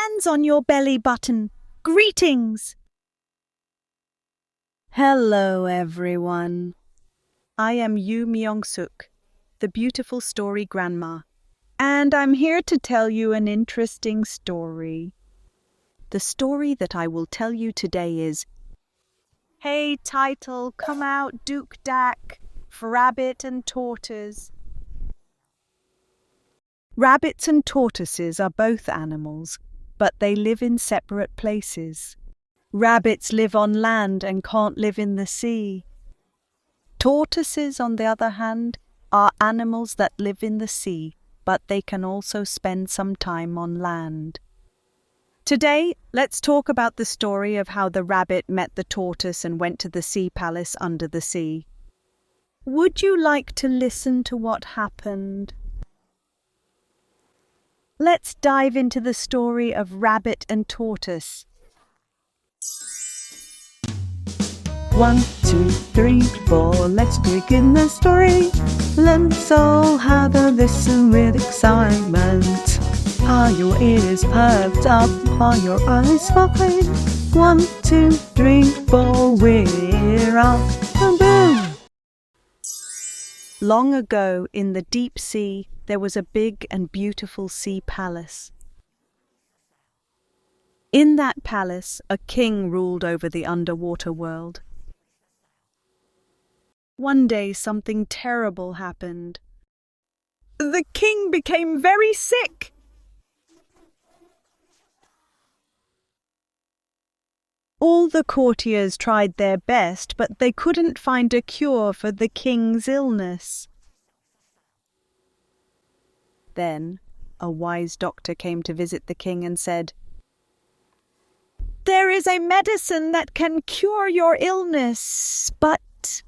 hands on your belly button. Greetings! Hello, everyone. I am Yu Myung-suk, the beautiful story grandma, and I'm here to tell you an interesting story. The story that I will tell you today is Hey, Title, come out, Duke Dak, for Rabbit and Tortoise. Rabbits and tortoises are both animals, but they live in separate places. Rabbits live on land and can't live in the sea. Tortoises, on the other hand, are animals that live in the sea, but they can also spend some time on land. Today, let's talk about the story of how the rabbit met the tortoise and went to the sea palace under the sea. Would you like to listen to what happened? Let's dive into the story of Rabbit and Tortoise. 1, 2, 3, 4, let's begin the story. Let's all have a listen with excitement. Are your ears perked up? Are your eyes sparkling? 1, 2, 3, 4, we're off and boom! Long ago, in the deep sea, there was a big and beautiful sea palace. In that palace, a king ruled over the underwater world. One day, something terrible happened. The king became very sick. All the courtiers tried their best, but they couldn't find a cure for the king's illness. Then a wise doctor came to visit the king and said, "There is a medicine that can cure your illness, but..."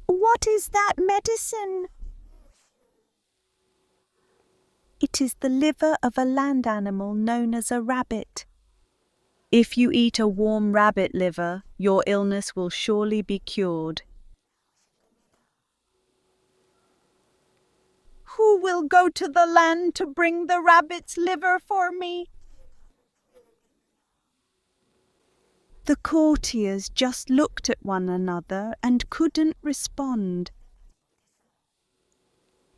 "What is that medicine?" "It is the liver of a land animal known as a rabbit. If you eat a warm rabbit liver, your illness will surely be cured." "Who will go to the land to bring the rabbit's liver for me?" The courtiers just looked at one another and couldn't respond.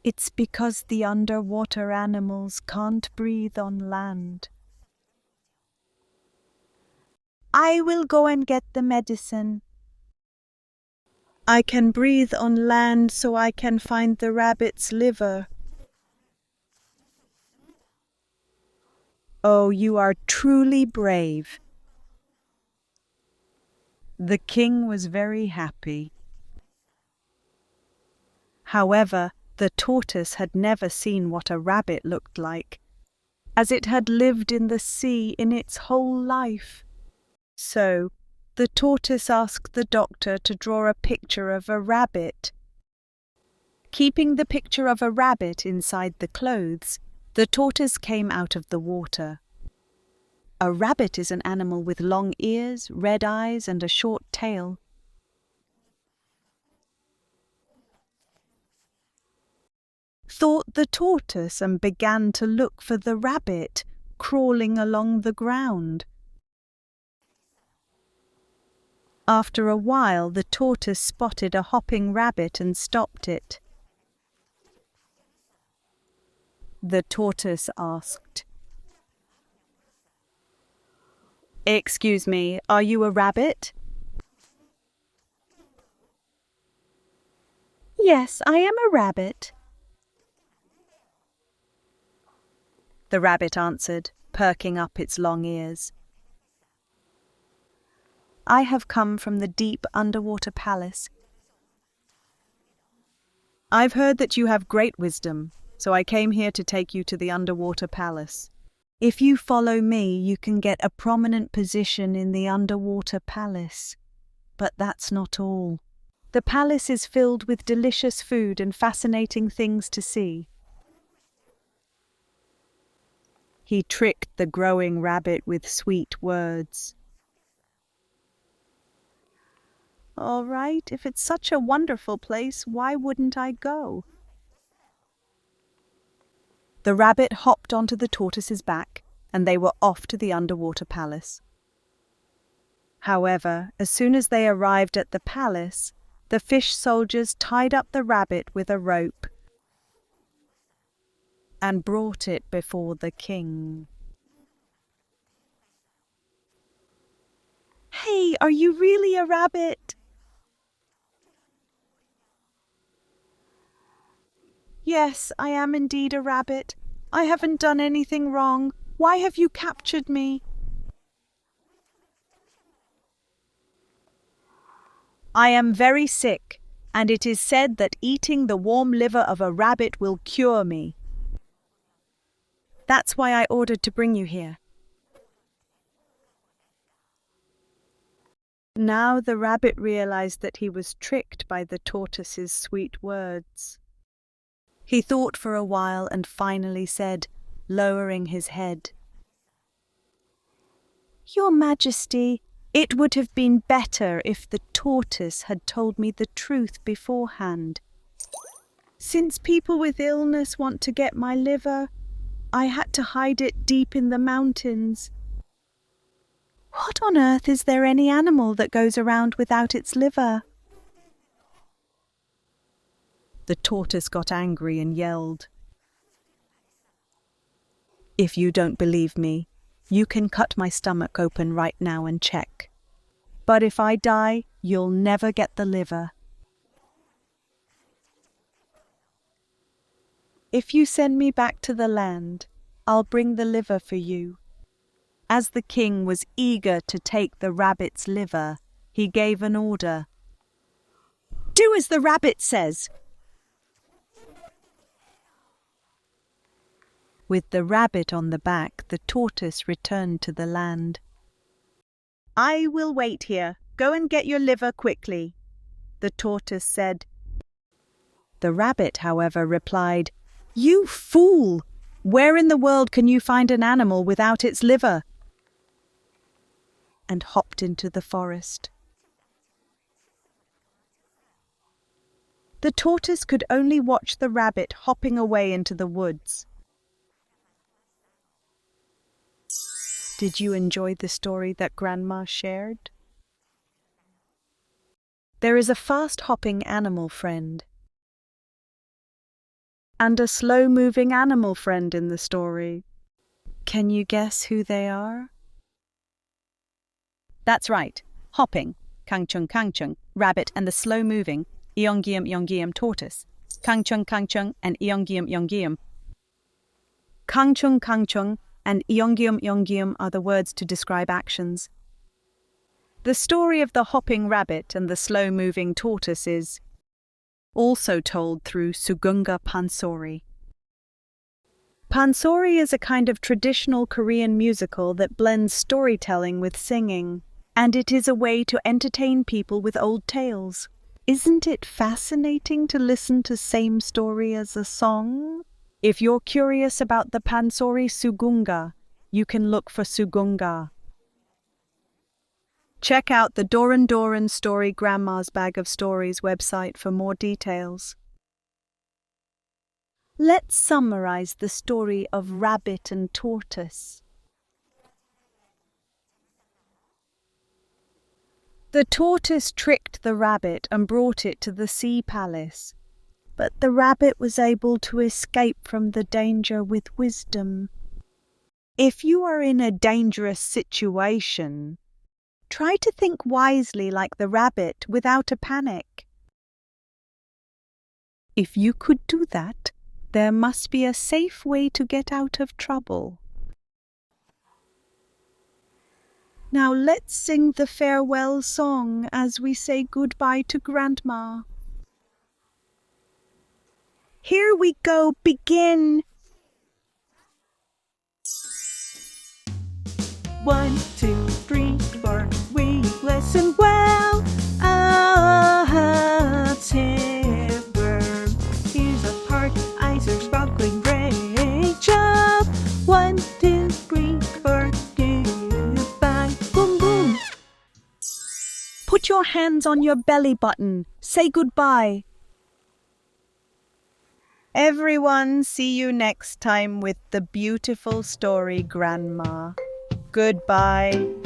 It's because the underwater animals can't breathe on land. "I will go and get the medicine. I can breathe on land so I can find the rabbit's liver." "Oh, you are truly brave." The king was very happy. However, the tortoise had never seen what a rabbit looked like, as it had lived in the sea in its whole life. So, the tortoise asked the doctor to draw a picture of a rabbit. Keeping the picture of a rabbit inside the clothes, the tortoise came out of the water. A rabbit is an animal with long ears, red eyes, and a short tail. Thought the tortoise and began to look for the rabbit crawling along the ground. After a while, the tortoise spotted a hopping rabbit and stopped it. The tortoise asked, "Excuse me, are you a rabbit?" "Yes, I am a rabbit," the rabbit answered, perking up its long ears. "I have come from the deep underwater palace. I've heard that you have great wisdom, so I came here to take you to the underwater palace. If you follow me, you can get a prominent position in the underwater palace. But that's not all. The palace is filled with delicious food and fascinating things to see." He tricked the growing rabbit with sweet words. "All right, if it's such a wonderful place, why wouldn't I go?" The rabbit hopped onto the tortoise's back, and they were off to the underwater palace. However, as soon as they arrived at the palace, the fish soldiers tied up the rabbit with a rope and brought it before the king. "Hey, are you really a rabbit?" "Yes, I am indeed a rabbit. I haven't done anything wrong. Why have you captured me?" "I am very sick, and it is said that eating the warm liver of a rabbit will cure me. That's why I ordered to bring you here." Now the rabbit realized that he was tricked by the tortoise's sweet words. He thought for a while and finally said, lowering his head, "Your Majesty, it would have been better if the tortoise had told me the truth beforehand. Since people with illness want to get my liver, I had to hide it deep in the mountains. What on earth is there any animal that goes around without its liver?" The tortoise got angry and yelled, "If you don't believe me, you can cut my stomach open right now and check. But if I die, you'll never get the liver. If you send me back to the land, I'll bring the liver for you." As the king was eager to take the rabbit's liver, he gave an order. "Do as the rabbit says." With the rabbit on the back, the tortoise returned to the land. "I will wait here. Go and get your liver quickly," the tortoise said. The rabbit, however, replied, "You fool! Where in the world can you find an animal without its liver?" and hopped into the forest. The tortoise could only watch the rabbit hopping away into the woods. Did you enjoy the story that Grandma shared? There is a fast-hopping animal friend and a slow-moving animal friend in the story. Can you guess who they are? That's right, hopping, kangchung, rabbit, and the slow-moving, ionggium, tortoise, kangchung, and ionggium. Kangchung, and ionggium are the words to describe actions. The story of the hopping rabbit and the slow-moving tortoise is also told through Sugunga Pansori. Pansori is a kind of traditional Korean musical that blends storytelling with singing, and it is a way to entertain people with old tales. Isn't it fascinating to listen to same story as a song? If you're curious about the Pansori Sugunga, you can look for Sugunga. Check out the Doran Story Grandma's Bag of Stories website for more details. Let's summarize the story of Rabbit and Tortoise. The tortoise tricked the rabbit and brought it to the sea palace, but the rabbit was able to escape from the danger with wisdom. If you are in a dangerous situation, try to think wisely like the rabbit without a panic. If you could do that, there must be a safe way to get out of trouble. Now let's sing the farewell song as we say goodbye to Grandma. Here we go, begin! 1, 2, 3, 4, we listen well. Ah, timber. Here's a part, eyes are sparkling, great job. 1, 2, 3, 4, goodbye, boom, boom. Put your hands on your belly button. Say goodbye. Everyone, see you next time with the beautiful story, Grandma. Goodbye.